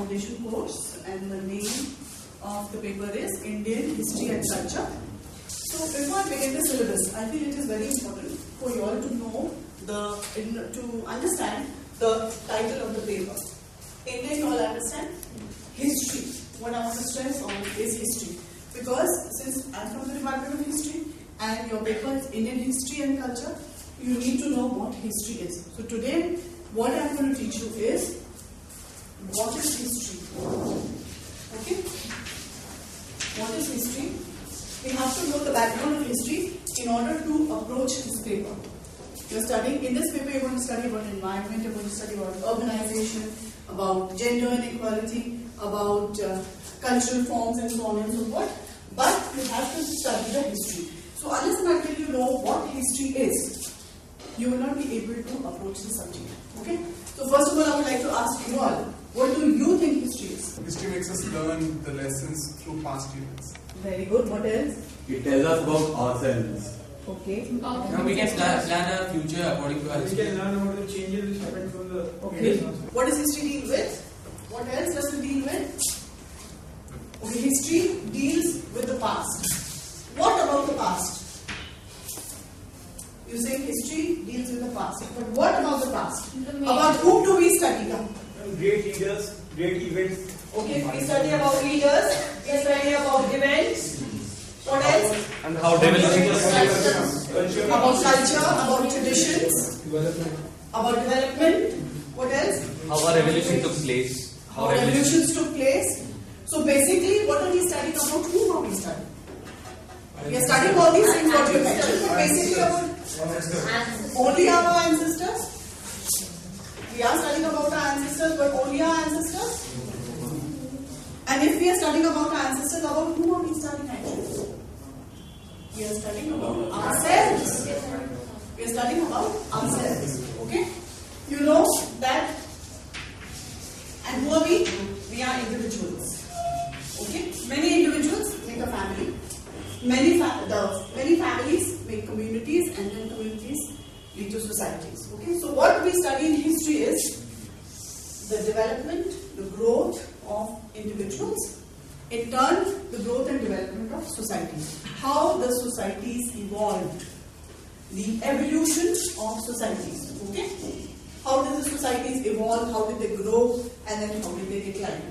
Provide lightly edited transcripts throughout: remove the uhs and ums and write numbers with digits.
foundation course, and the name of the paper is Indian History and Culture. So before I begin the syllabus, I feel it is very important for you all to know to understand the title of the paper. Indian, you all understand? History. What I want to stress on is history. Because since I'm from the Department of History and your paper is Indian History and Culture, you need to know what history is. So today, what I'm going to teach you is what is history. Okay? What is history? We have to know the background of history in order to approach this paper. You're studying, in this paper you're going to study about environment, you're going to study about urbanization, about gender inequality, about cultural forms and so on and so forth. But you have to study the history. So unless and until you know what history is, you will not be able to approach the subject. Okay? So first of all, I would like to ask you all, what do you think history is? History makes us learn the lessons through past events. Very good. What else? It tells us about ourselves. Okay. Now we can plan our future according to our history. We can learn about the changes which happened from the Okay. What does history deal with? What else does it deal with? Okay, history deals with the past. What about the past? You say history deals with the past. But what about the past? About whom do we study now? great leaders, great events. Okay, we study about leaders, we study about events. What else? And how development About culture, about traditions, about development. What else? how our revolution took place. How revolutions took place. So basically, what are we studying about? Whom are we studying? We are studying all these things what you mentioned, but basically about only our ancestors. We are studying about our ancestors, but only our ancestors. And if we are studying about our ancestors, about whom are we studying actually? We are studying about ourselves. We are studying about ourselves. Okay? You know that. And who are we? We are individuals. Okay? Many individuals make a family. Many families make communities, and then communities lead to societies. Okay? So what we study in history is the development, the growth of individuals, in turn the growth and development of societies. How the societies evolved, the evolution of societies. Okay? How did the societies evolve, how did they grow, and then how did they decline.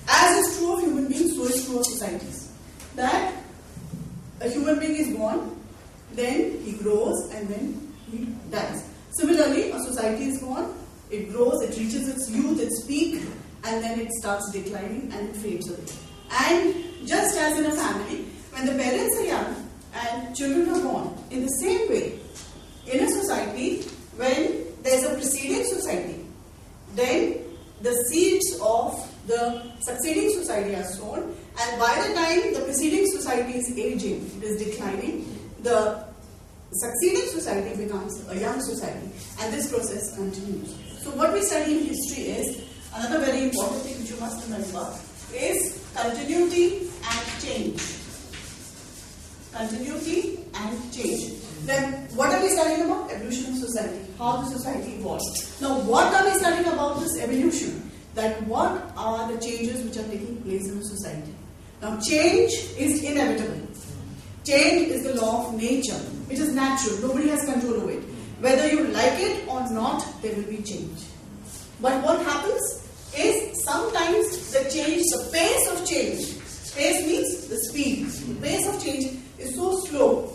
As is true of human beings, so is true of societies. That a human being is born, then he grows, and then he dies. Similarly, a society is born, it grows, it reaches its youth, its peak, and then it starts declining and it fades away. And just as in a family, when the parents are young and children are born, in the same way, in a society, when there is a preceding society, then the seeds of the succeeding society are sown, and by the time the preceding society is aging, it is declining, the succeeding society becomes a young society, and this process continues. So what we study in history is, another very important thing which you must remember, is continuity and change. Continuity and change. Then what are we studying about? Evolution of society. How the society evolved. Now what are we studying about this evolution? That what are the changes which are taking place in a society? Now change is inevitable. Change is the law of nature. It is natural. Nobody has control over it. Whether you like it or not, there will be change. But what happens is sometimes the change, the pace of change, pace means the speed. The pace of change is so slow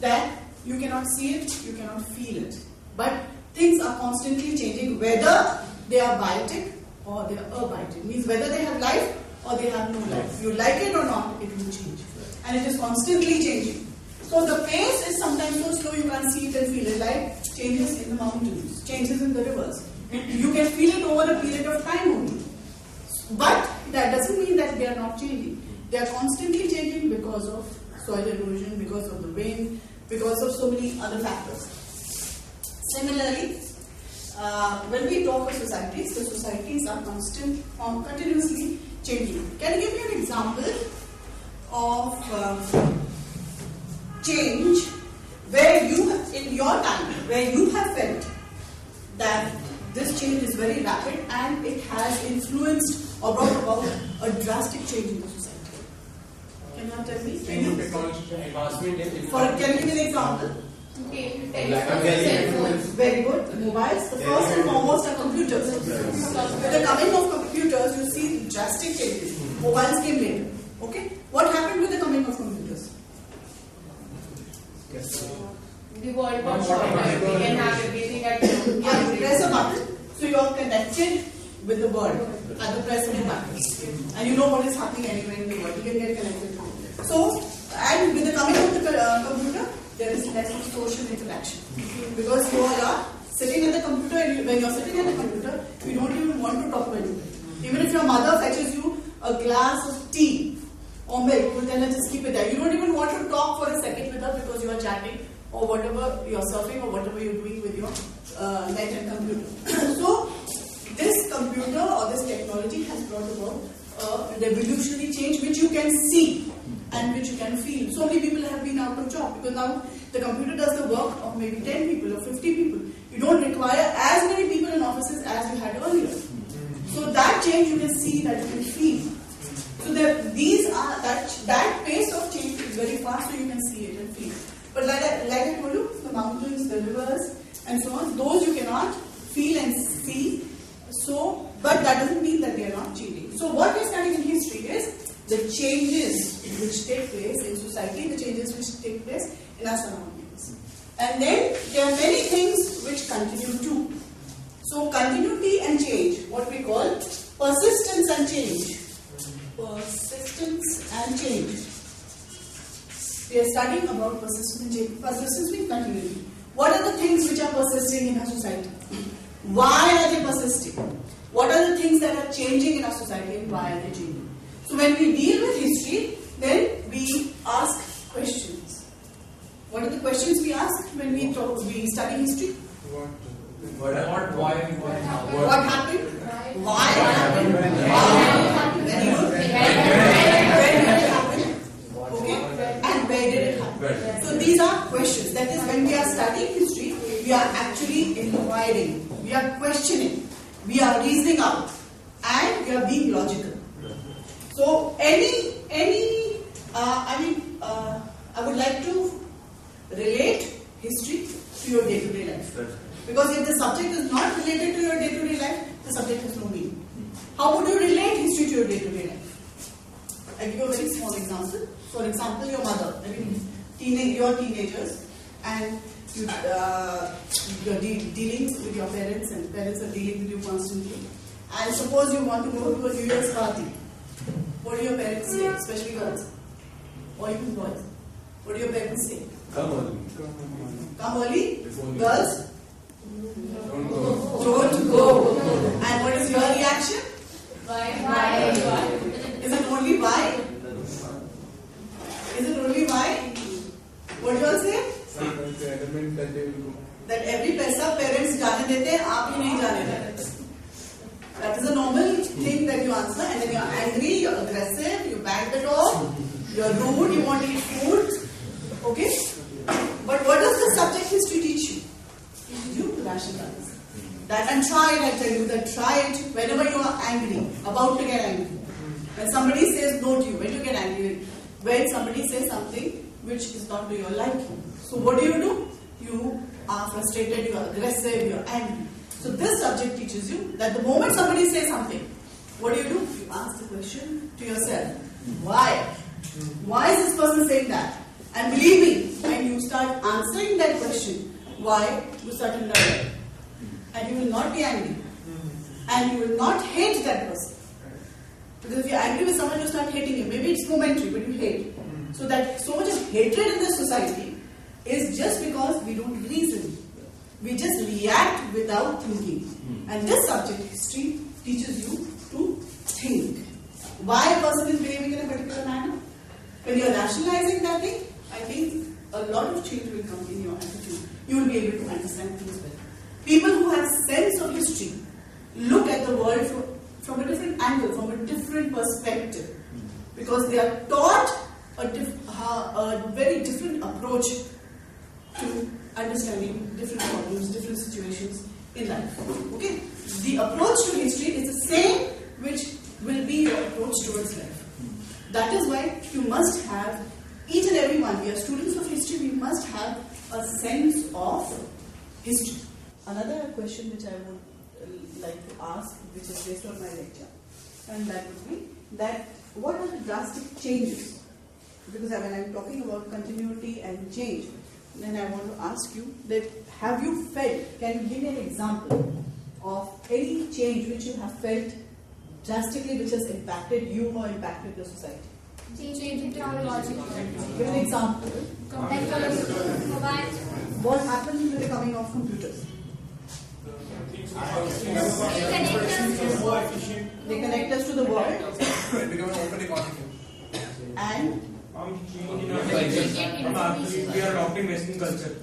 that you cannot see it, you cannot feel it. But things are constantly changing, whether they are biotic or they are abiotic. Means whether they have life or they have no life. You like it or not, it will change. And it is constantly changing. So the pace is sometimes so slow you can't see it and feel it, like changes in the mountains, changes in the rivers. You can feel it over a period of time only. But that doesn't mean that they are not changing. They are constantly changing because of soil erosion, because of the wind, because of so many other factors. Similarly, when we talk of societies, the societies are continuously changing. Can you give me an example of change where you, in your time, where you have felt that this change is very rapid and it has influenced or brought about a drastic change in the society? Can you tell me? Technology. Can you give me an example? Telephones. Very good. Mobiles. The first and foremost are computers. With the coming of computers, you see drastic changes. Mobiles came later. Okay. What happened with the coming of computers? The world was shorter. We can have everything at home. Yeah, you press a button, so you are connected with the world at the press of a button, and you know what is happening anywhere in the world. You can get connected. So, and with the coming of the computer, there is less of social interaction because you all are sitting at the computer, and when you are sitting at the computer, you don't even want to talk to anybody. Even if your mother fetches you a glass of tea or milk, you will tell her just keep it there. You don't even want to talk for a second with her because you are chatting or whatever you are surfing or whatever you are doing with your net and computer. So, this computer or this technology has brought about a revolutionary change which you can see and which you can feel. So many people have been out of job because now the computer does the work of maybe 10 people or 50 people. You don't require as many people in offices as you had earlier. So that change you can see, that you can feel. So that pace of change is very fast, so you can see it and feel it. But like I told you, the mountains, the rivers, and so on, those you cannot feel and see. So, but that doesn't mean that they are not changing. So what we are studying in history is the changes which take place in society, the changes which take place in our surroundings. And then there are many things which continue too. So continuity and change, what we call persistence and change. Persistence and change. We are studying about persistence and change. Persistence means continuity. What are the things which are persisting in our society? Why are they persisting? What are the things that are changing in our society and why are they changing? So when we deal with history, then we ask questions. What are the questions we ask when we study history? What happened? Why? What happened? Why happened? How happened? Very good. When did it happen? Okay? And where did it happen? So these are questions. That is, when we are studying history, we are actually inquiring. We are questioning. We are reasoning out. And we are being logical. So I would like to relate history to your day-to-day life. Because if the subject is not related to your day-to-day life, the subject has no meaning. How would you relate history to your day-to-day life? I'll give you a very small example. For example, your mother. You're teenagers and you're dealing with your parents and parents are dealing with you constantly. And suppose you want to go to a New Year's party. What do your parents say? Especially girls. Or even boys. What do your parents say? Come on. Come early. Girls? Don't go. And what is your reaction? Why? Is it only why? Is it only why? What do you all say? That every paisa parents जाने देते हैं, आप ही नहीं जाने देते. That is a normal thing that you answer, and then you are angry, you are aggressive, you bang the door, you are rude, you want to eat food. Okay? But what does the subject history teach you? It teaches you to rationalize. That and try it, I tell you, that try it whenever you are angry, about to get angry. When somebody says no to you, when you get angry, when somebody says something which is not to your liking. So what do? You are frustrated, you are aggressive, you are angry. So this subject teaches you that the moment somebody says something, what do? You ask the question to yourself. Why? Why is this person saying that? And believe me, when you start answering that question, why, you start to learn. And you will not be angry. And you will not hate that person. Because if you're angry with someone, you start hating him. Maybe it's momentary, but you hate. So that so much of hatred in this society is just because we don't reason. We just react without thinking. And this subject, history, teaches you to think. Why a person is behaving in a particular manner? When you are rationalizing that thing, I think a lot of change will come in your attitude. You will be able to understand things better. People who have sense of history look at the world from a different angle, from a different perspective. Because they are taught a very different approach to understanding different problems, different situations in life. Okay? The approach to history is the same which will be your approach towards life. That is why you must have, each and every one, we are students of history, we must have a sense of history. Another question which I would like to ask, which is based on my lecture, and that would be that what are the drastic changes? Because when I'm talking about continuity and change, then I want to ask you that have you felt, can you give me an example of any change which you have felt drastically which has impacted you or impacted the society? Changing technology. Give an example. Technology. Mobile. What happened with the coming of computers? They connect us to the world. It became an open economy. And we are adopting Western culture.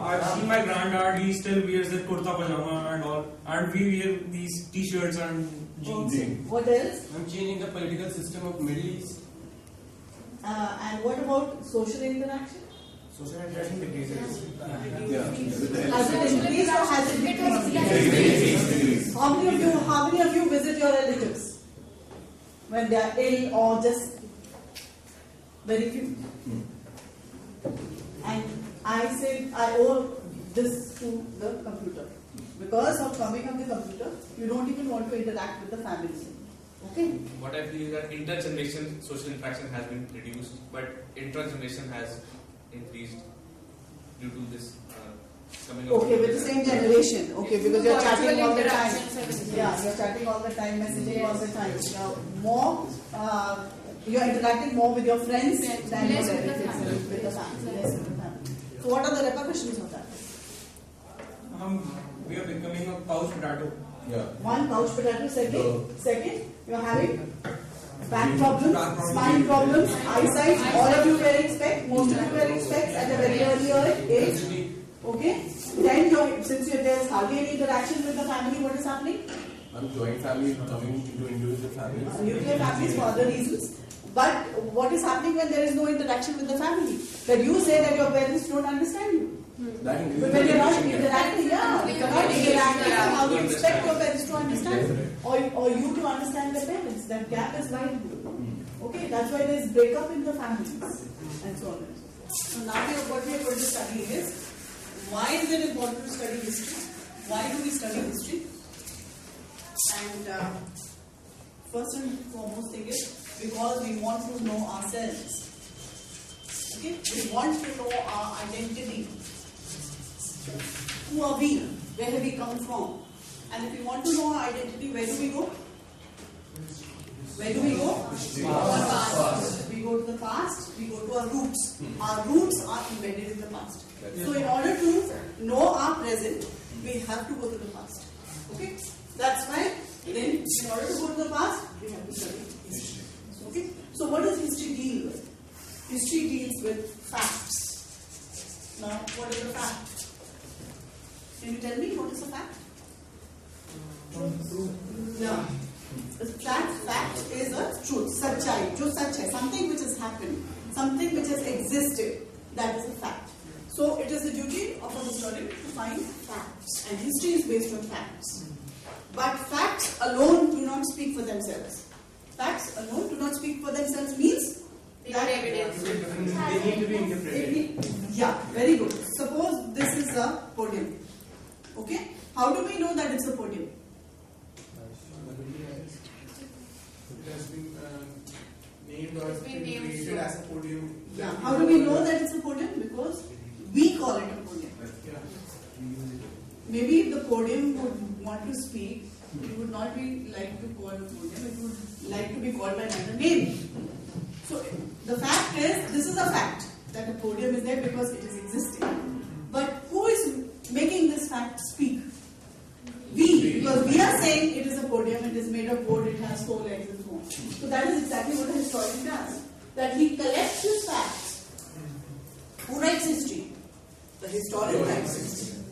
I've seen my granddad, he still wears the kurta pajama and all, and we wear these t-shirts and jeans. what else? I'm changing the political system of Middle East. And what about social interaction? Social interaction decreases. Has it increased or has it decreased? How many of you visit your relatives when they are ill or just very few? And I said I owe this to the computer. Because of coming of the computer, you don't even want to interact with the family. Okay? What I feel is that intergeneration social interaction has been reduced, but intergeneration has increased due to this coming of. Okay, with the same generation. Okay, because you're chatting all the time. Interactions. Yeah, you're chatting all the time, messaging all the time. Now, more, you're interacting more with your friends than Less your with the relatives, family. with the family. Less with the family. So, what are the repercussions of that? We are becoming a couch potato. Yeah. One, couch potato. Second, you're having back problems, spine problems, eyesight. All of you wearing specs. Most of you wearing specs at a very early age. Okay. Then, since there's hardly any interaction with the family, what is happening? Joint family coming into individual families. Nuclear families for other reasons. But what is happening when there is no interaction with the family? That you say that your parents don't understand you. That increases But when you're not the interacting, how do you expect your parents to understand? Or you to understand the parents? That gap is wide. Okay, that's why there's breakup in the families and so on and so forth. So now what we are going to study is, why is it important to study history? Why do we study history? And first and foremost thing is, because we want to know ourselves. Okay, we want to know our identity. Who are we? Where have we come from? And if we want to know our identity, where do we go? Where do we go? Past. We go to the past, we go to our roots. Our roots are embedded in the past. So in order to know our present, we have to go to the past. Okay? That's why then in order to go to the past, we have to study history. Okay? So what does history deal with? History deals with facts. Now, what is a fact? Can you tell me what is a fact? No. A fact is a truth, सच्चाई, जो सच है, something which has happened, something which has existed, that is a fact. So it is the duty of a historian to find facts, and history is based on facts. But facts alone do not speak for themselves. Facts alone do not speak for themselves means that evidence. They need to be interpreted. Yeah, very good. Suppose this is a podium. Okay? How do we know that it's a podium? It has been named or It's been named, created so- as a podium. Yeah. How do we know that it's a podium? Because we call it a podium. Maybe if the podium would want to speak, it would not be like to call a podium, it would like to be called by another name. So the fact is, this is a fact, that a podium is there because it is existing. But who is making this fact speak? We, because we are saying it is a podium, it is made of wood, it has 4 legs and so on. So that is exactly what a historian does. That he collects his facts. Who writes history? The historian writes history.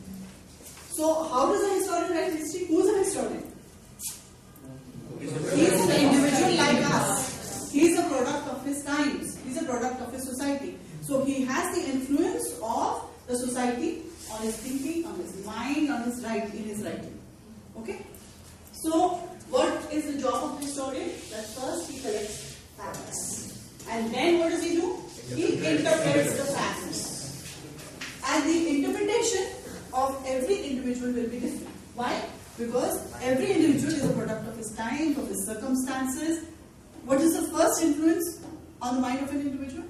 So how does a historian write history? Who is a historian? He is an individual like us. He is a product of his times. He is a product of his society. So he has the influence of the society on his thinking, on his mind, on his in his writing. Okay? So what is the job of the historian? The individual will be different. Why? Because every individual is a product of his time, of his circumstances. What is the first influence on the mind of an individual?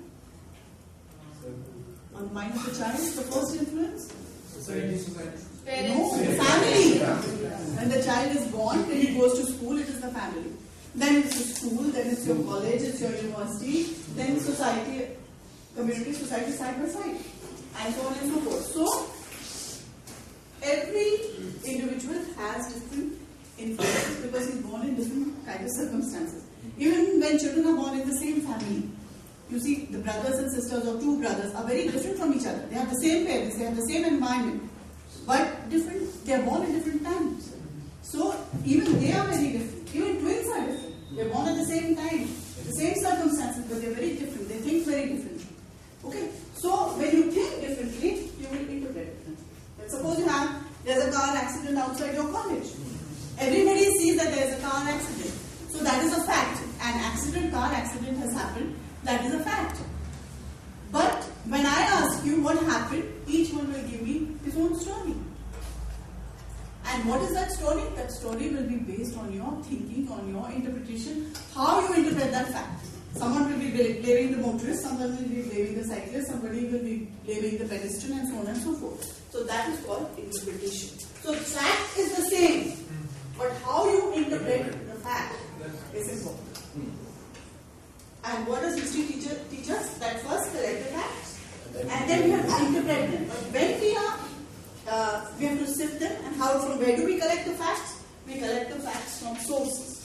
On the mind of a child, the first influence? Parents. No, family. When the child is born, when he goes to school, it is the family. Then it's the school, then it's your college, it's your university, then society, community, society side by side, and so on and so forth. So, every individual has different influences because he's born in different kind of circumstances. Even when children are born in the same family, you see the brothers and sisters or two brothers are very different from each other. They have the same parents, they have the same environment, but different. They are born at different times. So even they are very different. Even twins are different. They are born at the same time, the same circumstances, but they are very different. They think very differently. Okay. So when you think differently, you will interpret differently. Let's suppose there's a car accident outside your college. Everybody sees that there's a car accident. So that is a fact. Car accident has happened. That is a fact. But when I ask you what happened, each one will give me his own story. And what is that story? That story will be based on your thinking, on your interpretation, how you interpret that fact. Someone will be blaming the motorist, someone will be blaming the cyclist, somebody will be blaming the pedestrian, and so on and so forth. So that is called interpretation. So fact is the same, but how you interpret the fact is important. And what does history teach us? That first collect the facts, and then we have to interpret them. But when we have to sift them, and how from where do we collect the facts? We collect the facts from sources.